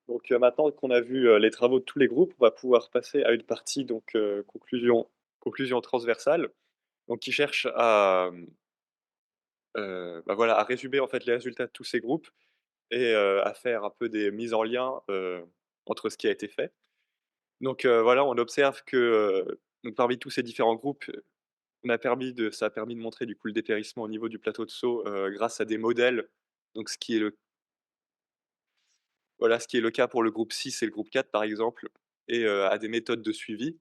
Donc, maintenant qu'on a vu, les travaux de tous les groupes, on va pouvoir passer à une partie donc, conclusion transversale, donc qui cherche à, bah, voilà, à résumer en fait les résultats de tous ces groupes et à faire un peu des mises en lien, entre ce qui a été fait. Donc, voilà, on observe que, donc parmi tous ces différents groupes, ça a permis de montrer du coup le dépérissement au niveau du plateau de Sceaux, grâce à des modèles, donc ce qui est le cas pour le groupe 6 et le groupe 4 par exemple et à des méthodes de suivi.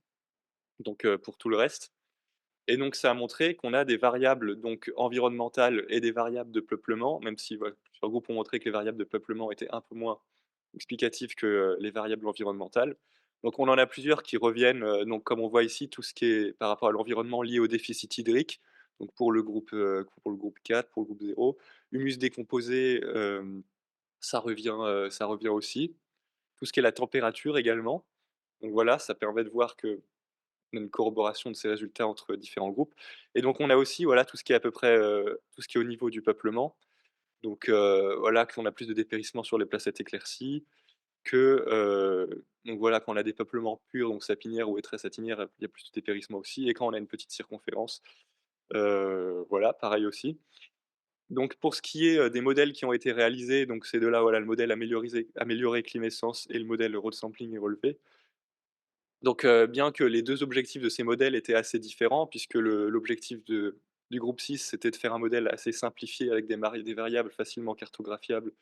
Donc, pour tout le reste et donc ça a montré qu'on a des variables donc environnementales et des variables de peuplement, même si voilà, plusieurs groupes ont montré que les variables de peuplement étaient un peu moins explicatives que, les variables environnementales. Donc on en a plusieurs qui reviennent, donc comme on voit ici, tout ce qui est par rapport à l'environnement lié au déficit hydrique, donc pour le groupe 4, pour le groupe 0. Humus décomposé, ça revient aussi. Tout ce qui est la température également. Donc voilà, ça permet de voir que une corroboration de ces résultats entre différents groupes et donc on a aussi, voilà, tout ce qui est à peu près, tout ce qui est au niveau du peuplement. Donc voilà, qu'on a plus de dépérissement sur les placettes éclaircies, donc voilà, quand on a des peuplements purs, donc sapinières ou très satinières, il y a plus de dépérissement aussi et quand on a une petite circonférence, voilà, pareil aussi. Donc pour ce qui est, des modèles qui ont été réalisés, donc ces 2 là, voilà, le modèle amélioré Climessence et le modèle road sampling et relevé. Donc, bien que les 2 objectifs de ces modèles étaient assez différents puisque l'objectif du groupe 6 c'était de faire un modèle assez simplifié avec des variables facilement cartographiables,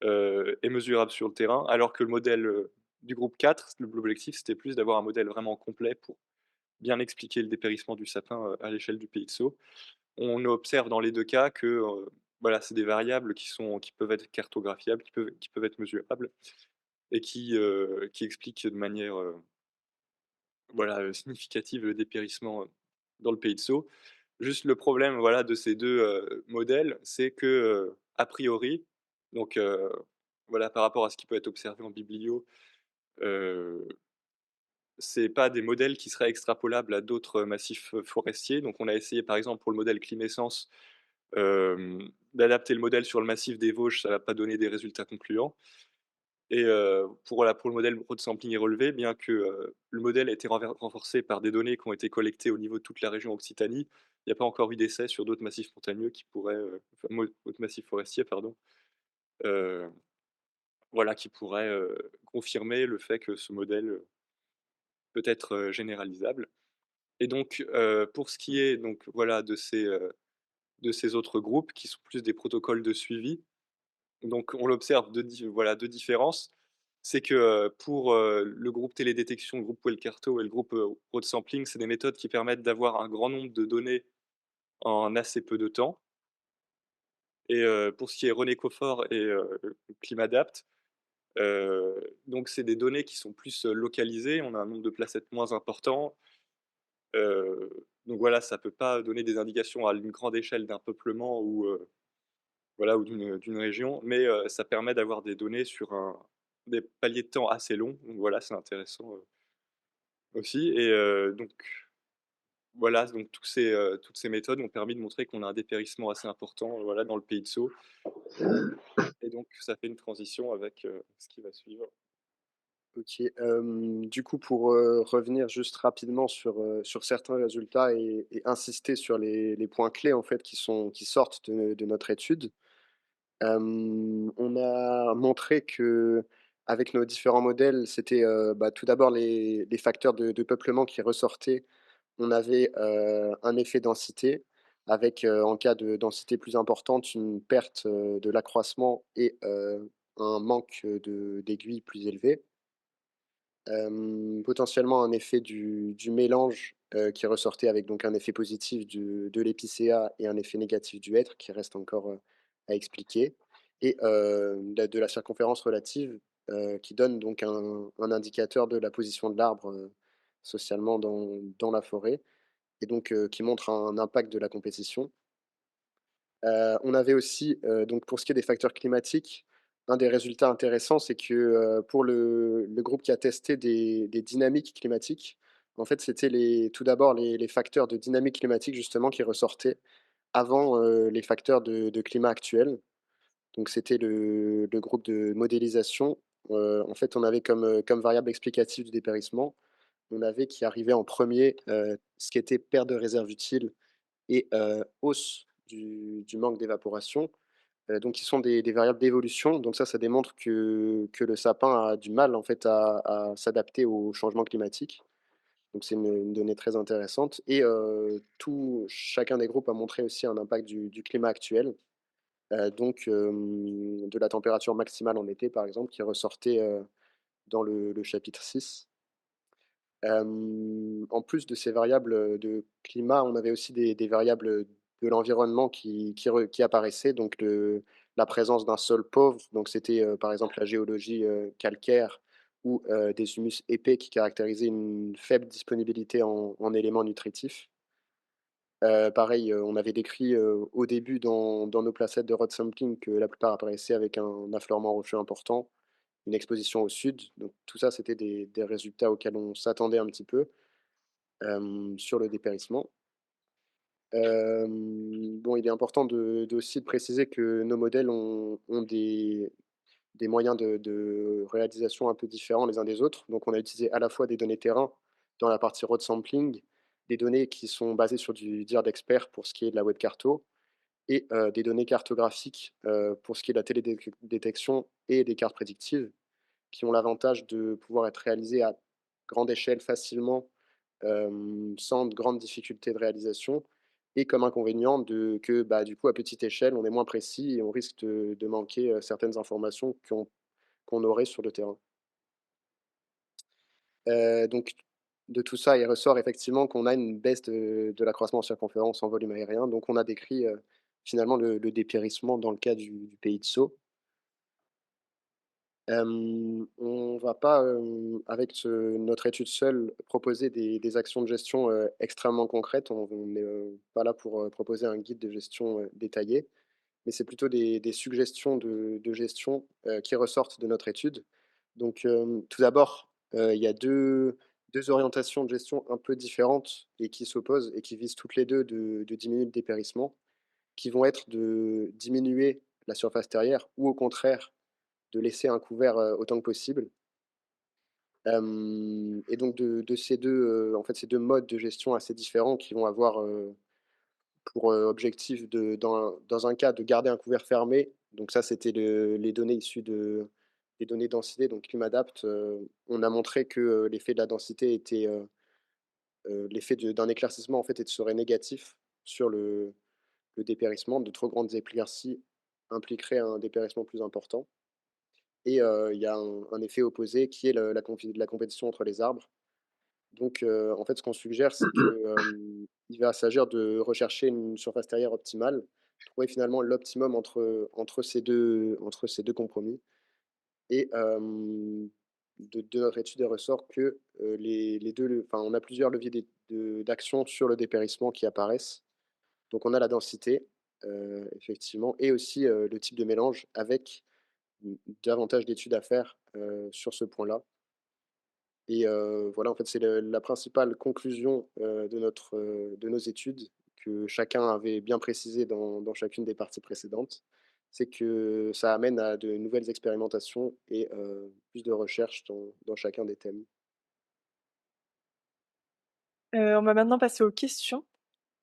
et mesurables sur le terrain, alors que le modèle, du groupe 4, l'objectif c'était plus d'avoir un modèle vraiment complet pour bien expliquer le dépérissement du sapin, à l'échelle du Pays de Caux. On observe dans les 2 cas que, voilà, c'est des variables qui peuvent être cartographiables, qui peuvent être mesurables et qui expliquent de manière, voilà, significative le dépérissement, dans le Pays de Caux. Juste le problème, voilà, de ces 2 modèles, c'est que, a priori, donc voilà, par rapport à ce qui peut être observé en biblio, heu, c'est pas des modèles qui seraient extrapolables à d'autres massifs, forestiers. Donc on a essayé, par exemple, pour le modèle Climessence, d'adapter le modèle sur le massif des Vosges, ça va pas donner des résultats concluants. Et pour le modèle road sampling et relevé, bien que, le modèle ait été renforcé par des données qui ont été collectées au niveau de toute la région Occitanie, il n'y a pas encore eu d'essais sur d'autres massifs montagneux qui pourraient, enfin d'autres massifs forestiers pardon, heu, voilà qui pourraient, confirmer le fait que ce modèle, peut être, généralisable. Et donc, pour ce qui est donc voilà de ces autres groupes qui sont plus des protocoles de suivi. Donc on l'observe deux différences. C'est que, pour, le groupe télédétection, le groupe Welcarto et le groupe, road sampling, c'est des méthodes qui permettent d'avoir un grand nombre de données en assez peu de temps. Et pour ce qui est René-Coffort et Climadapt, donc c'est des données qui sont plus, localisées. On a un nombre de placettes moins important, donc voilà, ça peut pas donner des indications à une grande échelle d'un peuplement ou, voilà, ou d'une région, mais ça permet d'avoir des données sur des paliers de temps assez longs, donc voilà, c'est intéressant, aussi. Et donc voilà, donc toutes ces méthodes ont permis de montrer qu'on a un dépérissement assez important, voilà, dans le Pays de Caux et donc ça fait une transition avec, ce qui va suivre. OK, du coup, pour, revenir juste rapidement sur certains résultats et insister sur les points clés, en fait, qui sortent de notre étude. On a montré que avec nos différents modèles, c'était, bah, tout d'abord les facteurs de peuplement qui ressortaient. On avait, un effet densité avec, en cas de densité plus importante, une perte, de l'accroissement et un manque, d'aiguilles plus élevé. Potentiellement un effet du mélange, qui ressortait avec donc un effet positif de l'épicéa et un effet négatif du hêtre qui reste encore, à expliquer et de la circonférence relative, qui donne donc un indicateur de la position de l'arbre, socialement dans la forêt et donc qui montre un impact de la compétition. On avait aussi, donc pour ce qui est des facteurs climatiques, un des résultats intéressants, c'est que, pour le groupe qui a testé des dynamiques climatiques, en fait, c'était tout d'abord les facteurs de dynamique climatique justement qui ressortaient avant, les facteurs de climat actuels. Donc c'était le groupe de modélisation, En fait, on avait comme variable explicative du dépérissement, on avait qui arrivait en premier ce qui était perte de réserve utile et hausse du manque d'évaporation, donc qui sont des variables d'évolution. Donc ça démontre que le sapin a du mal en fait à s'adapter au changement climatique. Donc c'est une donnée très intéressante et chacun des groupes a montré aussi un impact du climat actuel, donc de la température maximale en été par exemple qui ressortait, dans le chapitre 6. En plus de ces variables, de climat, on avait aussi des variables, de l'environnement qui apparaissaient, donc la présence d'un sol pauvre, donc c'était, par exemple la géologie, calcaire ou des humus épais qui caractérisaient une faible disponibilité en éléments nutritifs. Pareil, on avait décrit, au début dans nos placettes de road sampling que la plupart apparaissaient avec un affleurement rocheux important, une exposition au sud, donc tout ça, c'était des résultats auxquels on s'attendait un petit peu. Sur le dépérissement. Bon, il est important aussi de préciser que nos modèles ont des moyens de réalisation un peu différents les uns des autres. Donc on a utilisé à la fois des données terrain dans la partie road sampling, des données qui sont basées sur du dire d'expert pour ce qui est de la web carto et des données cartographiques, pour ce qui est de la télédétection et des cartes prédictives, qui ont l'avantage de pouvoir être réalisées à grande échelle facilement, sans de grandes difficultés de réalisation et comme inconvénient que, bah, du coup, à petite échelle, on est moins précis et on risque de manquer, certaines informations qu'on aurait sur le terrain. Donc de tout ça, il ressort effectivement qu'on a une baisse de l'accroissement en circonférence en volume aérien, donc on a décrit, finalement le dépérissement dans le cas du pays de Sceaux. On va pas, avec notre étude seule, proposer des actions de gestion, extrêmement concrètes. On n'est, pas là pour, proposer un guide de gestion, détaillé, mais c'est plutôt des suggestions de gestion, qui ressortent de notre étude. Donc, tout d'abord, il y a deux orientations de gestion un peu différentes et qui s'opposent et qui visent toutes les 2 de diminuer le dépérissement, qui vont être de diminuer la surface terrière ou au contraire de laisser un couvert, autant que possible. Et donc de ces 2 en fait, ces 2 modes de gestion assez différents qui vont avoir, pour, objectif dans un cas de garder un couvert fermé, donc ça c'était les données issues des données densité, donc ClimAdapt, on a montré que, l'effet de la densité était, l'effet d'un éclaircissement en fait serait négatif sur le dépérissement. De trop grandes éclaircies impliqueraient un dépérissement plus important. Et il y a un effet opposé qui est le la compétition entre les arbres. Donc en fait, ce qu'on suggère, c'est que, il va s'agir de rechercher une surface terrière optimale, trouver finalement l'optimum entre ces 2 compromis et de notre étude, il ressort que, les 2 enfin, on a plusieurs leviers d'action sur le dépérissement qui apparaissent. Donc on a la densité, effectivement et aussi, le type de mélange avec davantage d'études à faire, sur ce point-là et voilà, en fait, c'est le la principale conclusion, de nos études que chacun avait bien précisé dans chacune des parties précédentes. C'est que ça amène à de nouvelles expérimentations et plus de recherches dans chacun des thèmes. On va maintenant passer aux questions,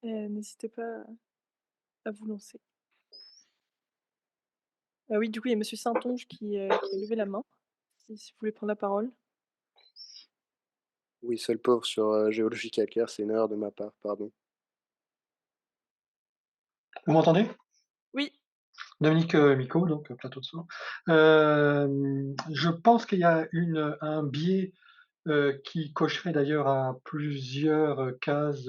n'hésitez pas à vous lancer. Oui, du coup, il y a monsieur Saintonge qui a levé la main, si vous voulez prendre la parole. Oui, seul pauvre sur, géologie calcaire, c'est une erreur de ma part, pardon. Vous m'entendez? Oui, Dominique, Mico, donc Plateau de Sceaux. Je pense qu'il y a un biais, qui cocherait d'ailleurs à plusieurs, cases,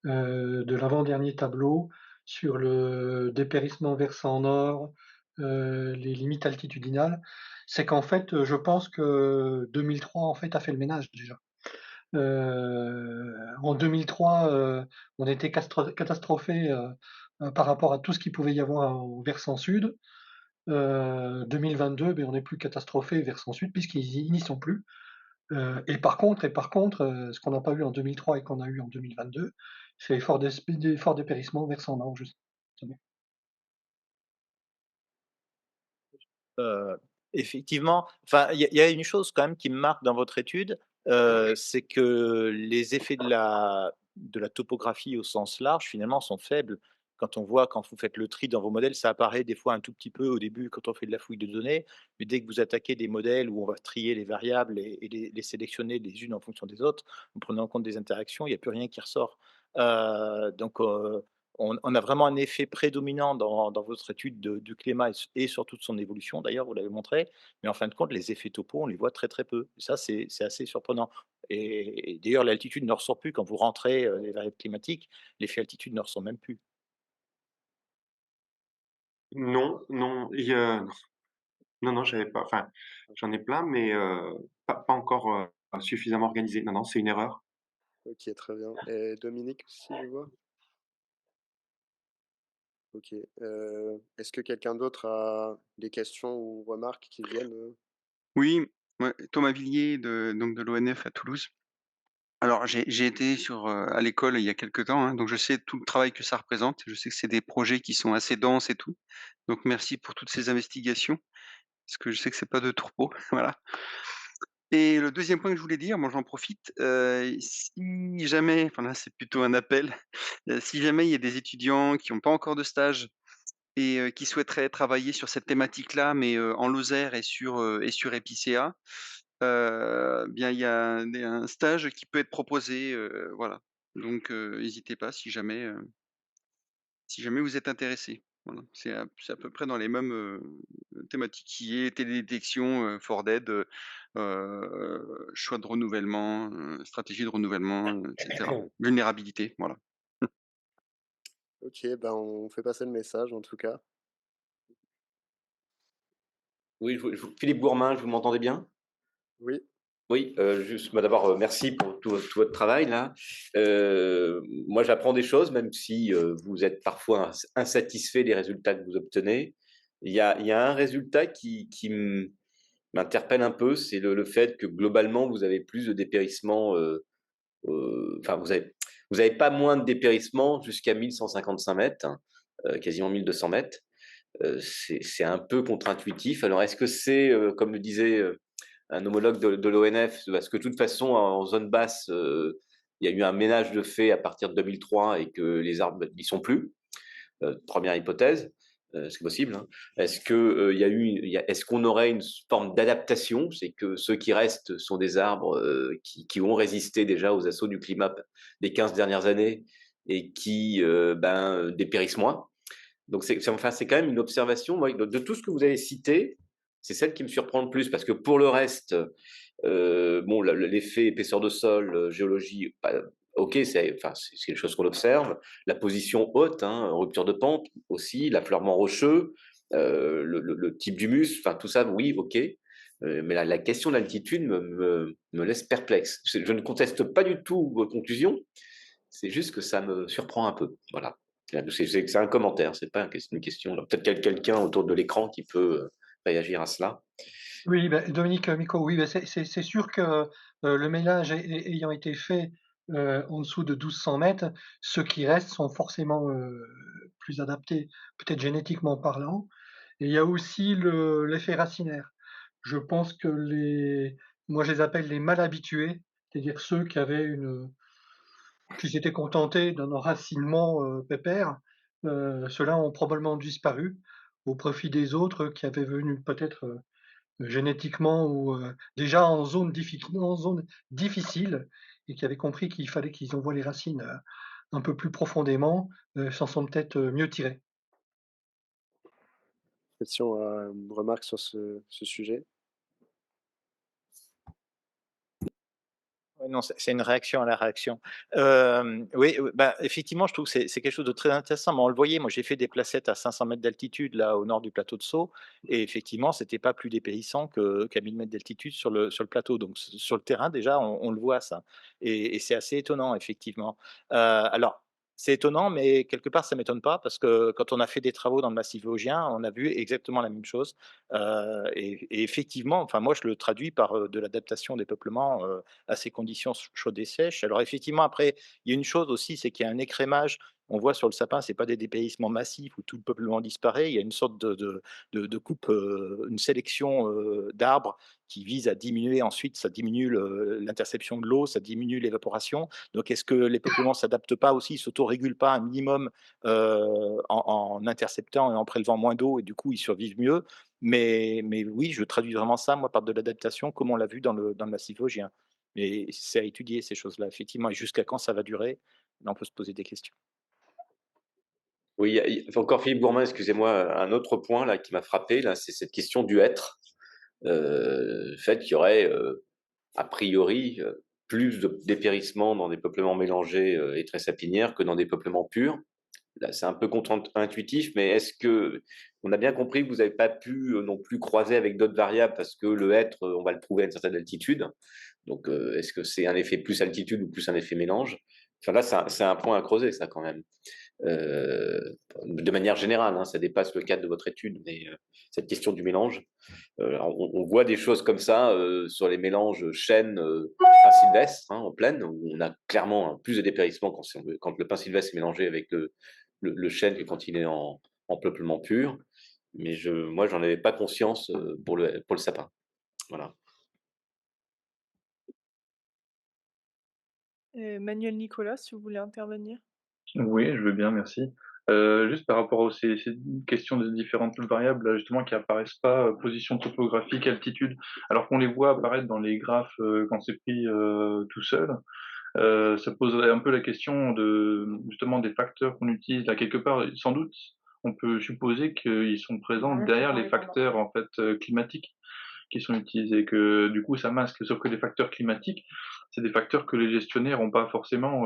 de l'avant-dernier tableau sur le dépérissement versant nord, les limites altitudinales. C'est qu'en fait, je pense que 2003, en fait, a fait le ménage déjà. En 2003, on était catastrophé par rapport à tout ce qu'il pouvait y avoir au versant sud. 2022, ben, on n'est plus catastrophé versant sud puisqu'ils n'y sont plus. Et par contre, ce qu'on n'a pas eu en 2003 et qu'on a eu en 2022, c'est fort dépérissement versant nord, justement. Effectivement, enfin, il y a une chose quand même qui me marque dans votre étude, c'est que les effets de la topographie au sens large, finalement, sont faibles. Quand vous faites le tri dans vos modèles, ça apparaît des fois un tout petit peu au début quand on fait de la fouille de données, mais dès que vous attaquez des modèles où on va trier les variables et les sélectionner les unes en fonction des autres, en prenant en compte des interactions, il n'y a plus rien qui ressort. Donc on a vraiment un effet prédominant dans votre étude du climat et surtout de son évolution d'ailleurs, vous l'avez montré, mais en fin de compte, les effets topo, on les voit très, très peu. Et ça, c'est assez surprenant et d'ailleurs, l'altitude ne ressort plus quand vous rentrez, les variables climatiques, l'effet altitude ne ressort même plus. Non, non, non, non, j'avais pas enfin, j'en ai plein, mais pas encore, suffisamment organisé. Non, non, c'est une erreur. OK, très bien et Dominique aussi, je vois? OK, est-ce que quelqu'un d'autre a des questions ou remarques qui viennent? Oui, ouais, Thomas Villiers de l'ONF à Toulouse. Alors j'ai été à l'école il y a quelque temps, hein, donc je sais tout le travail que ça représente. Je sais que c'est des projets qui sont assez denses et tout. Donc merci pour toutes ces investigations, parce que je sais que c'est pas de tout repos, voilà. Et le deuxième point que je voulais dire, moi j'en profite, si jamais, enfin là c'est plutôt un appel, si jamais il y a des étudiants qui ont pas encore de stage et qui souhaiteraient travailler sur cette thématique-là, mais en Lozère et sur Épicéa, bien il y a un stage qui peut être proposé, voilà. Donc hésitez pas si jamais vous êtes intéressés. Voilà, c'est à peu près dans les mêmes, thématiques qui est télédétection, for dead, choix de renouvellement, stratégie de renouvellement, et cetera. Vulnérabilité, voilà. OK, ben, on fait passer le message en tout cas. Oui, Philippe Gourmain, vous m'entendez bien? Oui, Oui, juste, bah, d'abord, merci pour tout votre travail là. Moi, j'apprends des choses, même si, vous êtes parfois insatisfait des résultats que vous obtenez. Il y a un résultat qui m'interpelle un peu, c'est le fait que globalement, vous avez plus de dépérissement, enfin, vous avez pas moins de dépérissement jusqu'à 1 155 mètres, hein, quasiment 1 200 mètres. C'est un peu contre-intuitif. Alors est-ce que c'est, comme le disait, un homologue de l'ONF, parce que de toute façon, en zone basse, il y a eu un ménage de fait à partir de 2003 et que les arbres n'y sont plus. Première hypothèse, c'est possible, hein. Est-ce que est-ce qu'on aurait une forme d'adaptation, c'est que ceux qui restent sont des arbres qui ont résisté déjà aux assauts du climat des 15 dernières années et qui dépérissent moins. Donc enfin, c'est quand même une observation. Moi, de tout ce que vous avez cité, c'est celle qui me surprend le plus parce que pour le reste, bon, l'effet épaisseur de sol, géologie, bah, ok, c'est quelque chose qu'on observe. La position haute, hein, rupture de pente aussi, l'affleurement rocheux, le type d'humus, enfin tout ça, oui, ok. Mais la question de l'altitude me laisse perplexe. Je ne conteste pas du tout vos conclusions, c'est juste que ça me surprend un peu. Voilà. C'est un commentaire, c'est pas une question. Peut-être quelqu'un autour de l'écran qui peut réagir à cela. Oui, bah, Dominique, Miko, oui, bah, c'est sûr que, le ménage ayant été fait, en dessous de 1200 mètres, ceux qui restent sont forcément, plus adaptés, peut-être génétiquement parlant. Et il y a aussi l'effet racinaire. Je pense que moi je les appelle les mal habitués, c'est-à-dire ceux qui s'étaient contentés d'un enracinement, pépère, ceux-là ont probablement disparu au profit des autres qui avaient venu peut-être, génétiquement ou déjà en zone difficile et qui avaient compris qu'il fallait qu'ils envoient les racines, un peu plus profondément, s'en sont peut-être, mieux tirés. question, remarque sur ce sujet? Ouais, non, c'est une réaction à la réaction. Oui, bah, effectivement, je trouve que c'est quelque chose de très intéressant, mais on le voyait, moi j'ai fait des placettes à 500 mètres d'altitude, là, au nord du plateau de Sceaux et effectivement, c'était pas plus dépayssant qu'à 1000 mètres d'altitude sur le plateau. Donc sur le terrain, déjà, on le voit ça et c'est assez étonnant, effectivement. Alors, c'est étonnant, mais quelque part, ça m'étonne pas parce que quand on a fait des travaux dans le massif vosgien, on a vu exactement la même chose, et effectivement, enfin, moi, je le traduis par, de l'adaptation des peuplements, à ces conditions chaudes et sèches. Alors effectivement, après, il y a une chose aussi, c'est qu'il y a un écrémage on voit sur le sapin, c'est pas des dépérissements massifs où tout le peuplement disparaît. Il y a une sorte de coupe, une sélection, d'arbres qui vise à diminuer ensuite, ça diminue l'interception de l'eau, ça diminue l'évaporation. Donc est-ce que les peuplements s'adaptent pas aussi, ils s'autorégulent pas un minimum, en interceptant et en prélevant moins d'eau et du coup ils survivent mieux? Mais oui, je traduis vraiment ça moi par de l'adaptation comme on l'a vu dans le massif vosgien. Mais c'est à étudier ces choses-là effectivement et jusqu'à quand ça va durer? Là on peut se poser des questions. Oui, enfin, encore Philippe Gourmand, excusez-moi, un autre point là qui m'a frappé là, c'est cette question du être. Le fait qu'il y aurait, a priori, plus de dépérissement dans des peuplements mélangés, et très sapinières que dans des peuplements purs. Là, c'est un peu contre-intuitif, mais est-ce que on a bien compris que vous n'avez pas pu, non plus croiser avec d'autres variables parce que le être, on va le trouver à une certaine altitude. Donc, est-ce que c'est un effet plus altitude ou plus un effet mélange? Enfin là, c'est un point à creuser ça quand même. De manière générale, hein, ça dépasse le cadre de votre étude, mais cette question du mélange, on voit des choses comme ça sur les mélanges chênes pin sylvestre en plaine, où on a clairement plus de dépérissement quand le pin sylvestre est mélangé avec le chêne que quand il est en peuplement pur. Mais moi, j'en avais pas conscience pour le sapin. Voilà. Manuel Nicolas, si vous voulez intervenir? Oui, je veux bien, merci. Juste par rapport aux ces questions de différentes variables, là, justement, qui apparaissent pas, position topographique, altitude, alors qu'on les voit apparaître dans les graphes, quand c'est pris, tout seul. Ça poserait un peu la question de, justement, des facteurs qu'on utilise là. Quelque part, sans doute, on peut supposer qu'ils sont présents derrière les facteurs, en fait, climatiques qui sont utilisés, que du coup ça masque. Sauf que les facteurs climatiques, c'est des facteurs que les gestionnaires n'ont pas forcément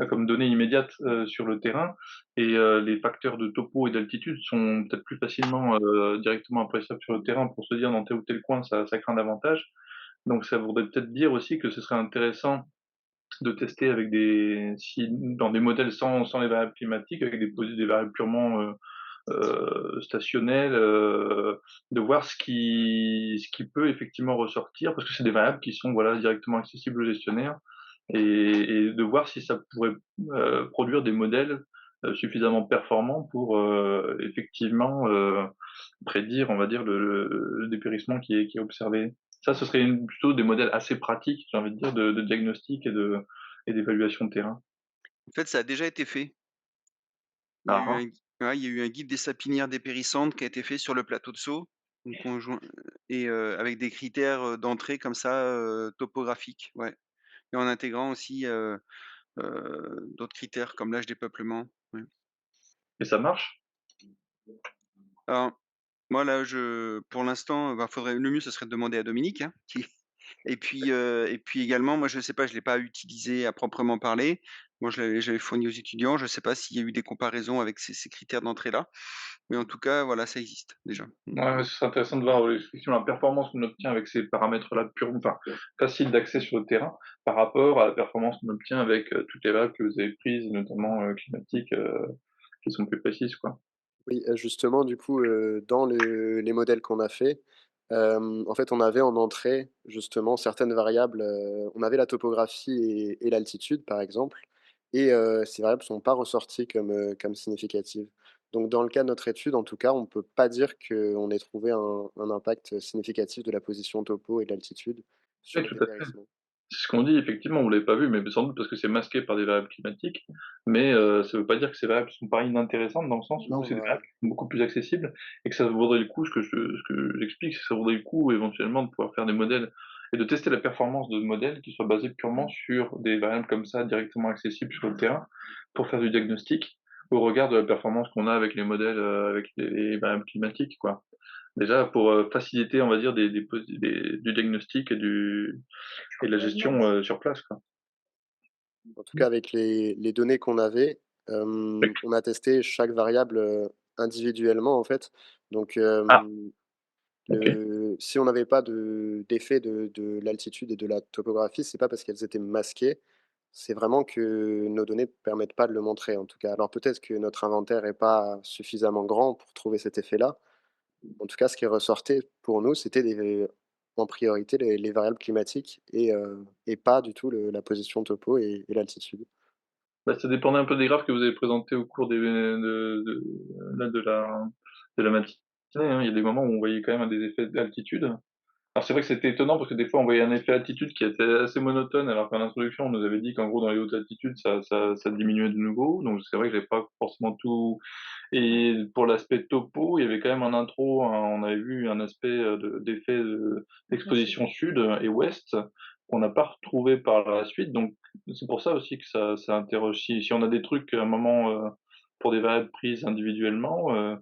comme données immédiates sur le terrain, et les facteurs de topo et d'altitude sont peut-être plus facilement directement appréciables sur le terrain pour se dire dans tel ou tel coin ça craint davantage. Donc ça voudrait peut-être dire aussi que ce serait intéressant de tester avec dans des modèles sans les variables climatiques, avec des variables purement stationnelles, de voir ce qui peut effectivement ressortir, parce que c'est des variables qui sont voilà, directement accessibles aux gestionnaires, et de voir si ça pourrait produire des modèles suffisamment performants pour effectivement prédire, on va dire, le dépérissement qui est observé. Ça, ce serait plutôt des modèles assez pratiques, j'ai envie de dire, de diagnostic et d'évaluation de terrain. En fait, ça a déjà été fait. Il y a Ah, eu ah. ouais, il y a eu un guide des sapinières dépérissantes qui a été fait sur le plateau de Sceaux, donc et avec des critères, d'entrée comme ça, topographiques, ouais, et en intégrant aussi, d'autres critères comme l'âge des peuplements, ouais. Et ça marche? Alors, moi là, pour l'instant, bah, faudrait le mieux, ce serait de demander à Dominique, hein, qui et puis également, moi, je sais pas, je l'ai pas utilisé à proprement parler. Moi, je l'avais fourni aux étudiants. Je sais pas s'il y a eu des comparaisons avec ces critères d'entrée-là, mais en tout cas, voilà, ça existe déjà. Mmh. Ouais, ouais, ce serait intéressant de voir, effectivement la performance qu'on obtient avec ces paramètres-là enfin, faciles d'accès sur le terrain, par rapport à la performance qu'on obtient avec, toutes les variables que vous avez prises, notamment, climatiques, qui sont plus précises, quoi. Oui, justement, du coup, dans les modèles qu'on a fait, en fait, on avait en entrée, justement, certaines variables, on avait la topographie et l'altitude, par exemple, et ces variables sont pas ressorties comme significatives. Donc dans le cas de notre étude, en tout cas, on peut pas dire qu'on ait trouvé un impact significatif de la position topo et de l'altitude sur Oui, le tout à fait. dépérissement. C'est ce qu'on dit effectivement, vous l'avez pas vu, mais sans doute parce que c'est masqué par des variables climatiques, mais ça veut pas dire que ces variables sont pas inintéressantes dans le sens où Non, c'est des variables qui sont beaucoup plus accessibles et que ça vaudrait le coup, ce que j'explique, c'est que ça vaudrait le coup éventuellement de pouvoir faire des modèles et de tester la performance de modèles qui soient basés purement sur des variables comme ça, directement accessibles sur le terrain, pour faire du diagnostic au regard de la performance qu'on a avec les modèles, avec les variables climatiques, quoi. Déjà pour, faciliter, on va dire, du diagnostic et de la gestion, sur place, quoi. En tout cas, avec les données qu'on avait, on a testé chaque variable, individuellement, en fait. Donc, Ah, OK. si on n'avait pas d'effet de l'altitude et de la topographie, c'est pas parce qu'elles étaient masquées, c'est vraiment que nos données permettent pas de le montrer, en tout cas. Alors peut-être que notre inventaire est pas suffisamment grand pour trouver cet effet-là. En tout cas, ce qui ressortait pour nous, c'était en priorité les variables climatiques et pas du tout la position topo et l'altitude. Bah, ça dépendait un peu des graphes que vous avez présentés au cours de là, de la matinée, hein. Il y a des moments où on voyait quand même des effets d'altitude. Alors c'est vrai que c'était étonnant parce que des fois on voyait un effet altitude qui était assez monotone, alors qu'en introduction on nous avait dit qu'en gros dans les hautes altitudes ça diminuait de nouveau. Donc c'est vrai que j'avais pas forcément tout. Et pour l'aspect topo, il y avait quand même en intro, on avait vu un aspect d'effet d'exposition sud et ouest qu'on n'a pas retrouvé par la suite. Donc c'est pour ça aussi que ça interroge. Si on a des trucs à un moment pour des variables prises individuellement,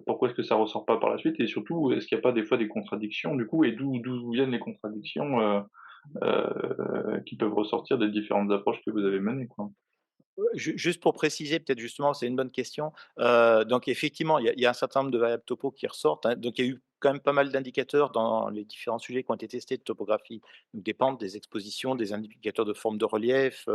pourquoi est-ce que ça ressort pas par la suite? Et surtout, est-ce qu'il n'y a pas des fois des contradictions du coup? Et d'où viennent les contradictions qui peuvent ressortir des différentes approches que vous avez menées, quoi? Juste pour préciser, peut-être justement, c'est une bonne question. Donc effectivement, il y a un certain nombre de variables topo qui ressortent, hein. Donc il y a eu quand même pas mal d'indicateurs dans les différents sujets qui ont été testés de topographie, donc des pentes, des expositions, des indicateurs de forme de relief,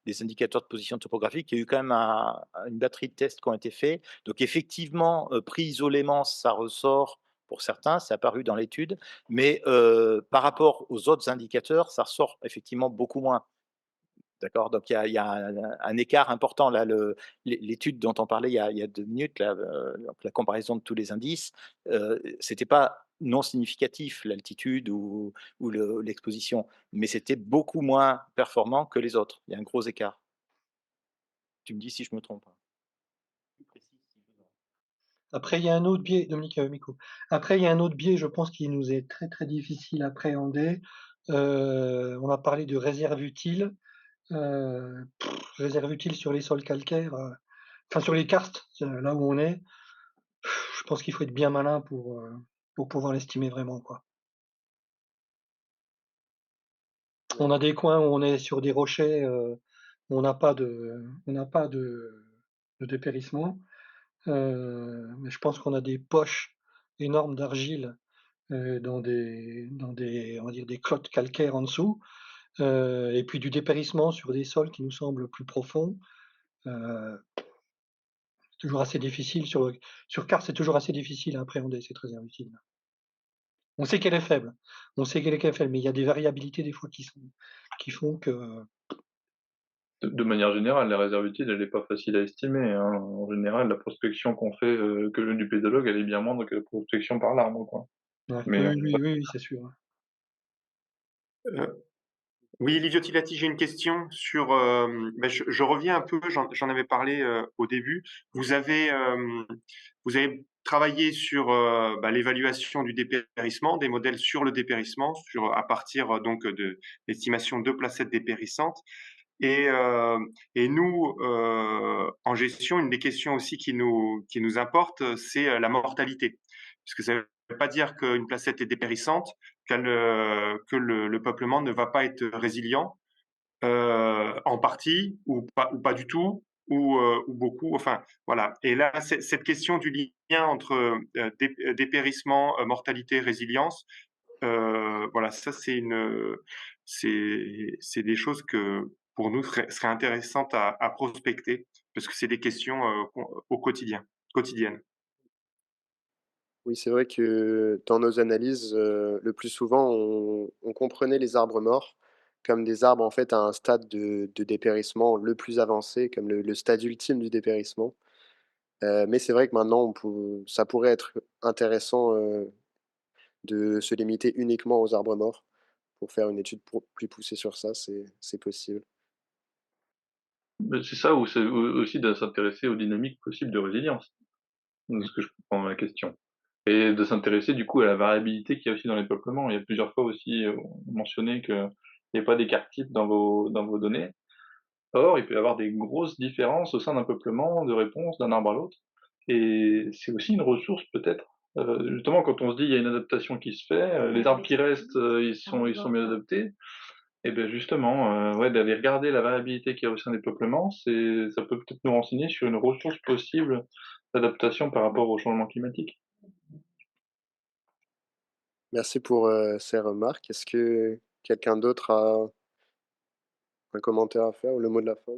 des indicateurs de position topographique. Il y a eu quand même une batterie de tests qui ont été faits. Donc effectivement, pris isolément, ça ressort pour certains, c'est apparu dans l'étude, mais par rapport aux autres indicateurs, ça ressort effectivement beaucoup moins. D'accord, donc il y a un écart important là, l'étude dont on parlait il y a 2 minutes là, donc la comparaison de tous les indices, c'était pas non significatif l'altitude ou l'exposition, mais c'était beaucoup moins performant que les autres. Il y a un gros écart. Tu me dis si je me trompe, hein. Plus précis si besoin. Après, il y a un autre biais, Dominique Mico. Après, il y a un autre biais, je pense, qui nous est très très difficile à appréhender. On a parlé de réserve utile. Euh, Réserve utile sur les sols calcaires, enfin sur les karstes, là où on est. Je pense qu'il faut être bien malin pour pouvoir l'estimer vraiment, quoi. On a des coins où on est sur des rochers, où on n'a pas de dépérissement. Mais je pense qu'on a des poches énormes d'argile dans des, on va dire, des clottes calcaires en dessous, et puis du dépérissement sur des sols qui nous semblent plus profonds. Euh, c'est toujours assez difficile sur Cars, c'est toujours assez difficile à appréhender cette réserve utile. On sait qu'elle est faible, mais il y a des variabilités des fois qui font que. De manière générale, la réserve utile, elle est pas facile à estimer, hein. En général, la prospection qu'on fait, que du pédologue, elle est bien moindre que la prospection par l'arbre, quoi. Ouais, Mais oui, c'est sûr. Heu, oui, Livio-Tilati, j'ai une question sur, je reviens un peu, j'en avais parlé, au début. Vous avez travaillé sur, l'évaluation du dépérissement, des modèles sur le dépérissement, à partir, donc, de l'estimation de placettes dépérissantes et nous, en gestion, une des questions aussi qui nous importe, c'est, la mortalité. Puisque ça ne veut pas dire qu'une placette est dépérissante, que le peuplement ne va pas être résilient, en partie ou pas du tout, ou beaucoup, enfin voilà. Et là, cette question du lien entre, dépérissement, mortalité, résilience, voilà, ça c'est des choses que pour nous seraient intéressantes à prospecter, parce que c'est des questions, au quotidiennes. Oui, c'est vrai que dans nos analyses, le plus souvent, on comprenait les arbres morts comme des arbres, en fait, à un stade de dépérissement le plus avancé, comme le stade ultime du dépérissement. Mais c'est vrai que maintenant, ça pourrait être intéressant, de se limiter uniquement aux arbres morts pour faire une étude plus poussée sur ça, c'est possible. c'est ça, ou c'est aussi de s'intéresser aux dynamiques possibles de résilience, de ce que je comprends dans la question. Et de s'intéresser du coup à la variabilité qu'il y a aussi dans les peuplements. Il y a plusieurs fois aussi mentionné qu'il n'y a pas d'écart type dans vos données. Or, il peut y avoir des grosses différences au sein d'un peuplement de réponse d'un arbre à l'autre. Et c'est aussi une ressource peut-être. Justement, quand on se dit il y a une adaptation qui se fait, les arbres qui restent, ils sont mieux adaptés. Et bien justement, ouais, d'aller regarder la variabilité qu'il y a au sein des peuplements, ça peut peut-être nous renseigner sur une ressource possible d'adaptation par rapport au changement climatique. Merci pour, ces remarques. Est-ce que quelqu'un d'autre a un commentaire à faire ou le mot de la fin?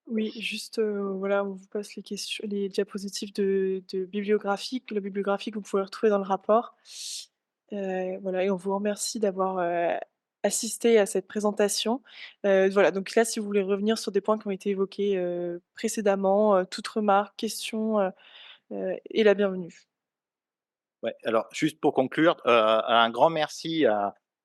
Oui, juste, voilà, on vous passe les diapositives de bibliographique. Le bibliographique, vous pouvez le retrouver dans le rapport. Voilà et on vous remercie d'avoir, assisté à cette présentation. Voilà, donc là, si vous voulez revenir sur des points qui ont été évoqués, précédemment, toute remarque, question, est la bienvenue. Ouais, alors juste pour conclure, un grand merci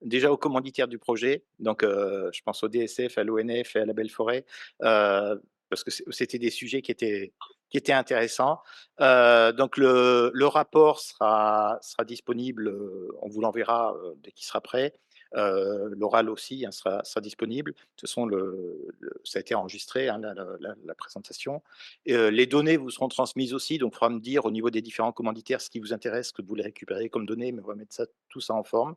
déjà aux commanditaires du projet, donc je pense au DSF, à l'ONF et à la Belle Forêt, parce que c'était des sujets qui étaient intéressants. Donc le rapport sera disponible, on vous l'enverra, dès qu'il sera prêt. L'oral aussi, hein, sera disponible. De toute façon, ça a été enregistré, hein, la présentation. Et, les données vous seront transmises aussi, donc il faudra me dire au niveau des différents commanditaires ce qui vous intéresse, ce que vous voulez récupérer comme données, mais on va mettre tout ça en forme.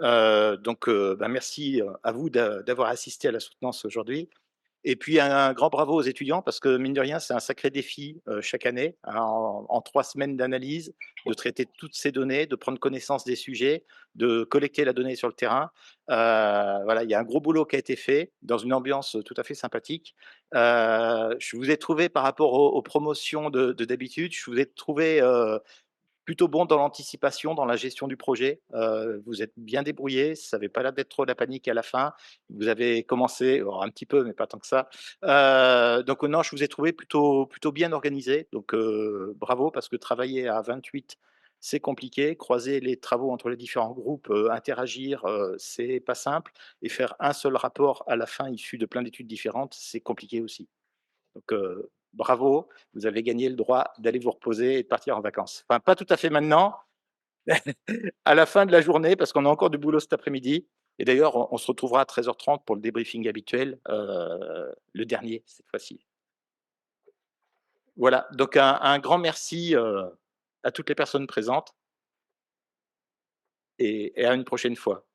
Donc, bah, merci à vous d'avoir assisté à la soutenance aujourd'hui. Et puis un grand bravo aux étudiants parce que mine de rien, c'est un sacré défi chaque année, hein, en 3 semaines d'analyse, de traiter toutes ces données, de prendre connaissance des sujets, de collecter la donnée sur le terrain. Voilà, il y a un gros boulot qui a été fait dans une ambiance tout à fait sympathique. Je vous ai trouvé par rapport aux promotions de d'habitude, je vous ai trouvé plutôt bon dans l'anticipation, dans la gestion du projet. Vous êtes bien débrouillés, ça n'avait pas l'air d'être trop la panique à la fin. Vous avez commencé, alors un petit peu, mais pas tant que ça. Donc non, je vous ai trouvé plutôt bien organisé. Donc bravo, parce que travailler à 28, c'est compliqué. Croiser les travaux entre les différents groupes, interagir, c'est pas simple. Et faire un seul rapport à la fin issu de plein d'études différentes, c'est compliqué aussi. Donc, bravo, vous avez gagné le droit d'aller vous reposer et de partir en vacances. Enfin, pas tout à fait maintenant, à la fin de la journée, parce qu'on a encore du boulot cet après-midi. Et d'ailleurs, on se retrouvera à 13h30 pour le débriefing habituel, le dernier cette fois-ci. Voilà, donc un grand merci à toutes les personnes présentes et à une prochaine fois.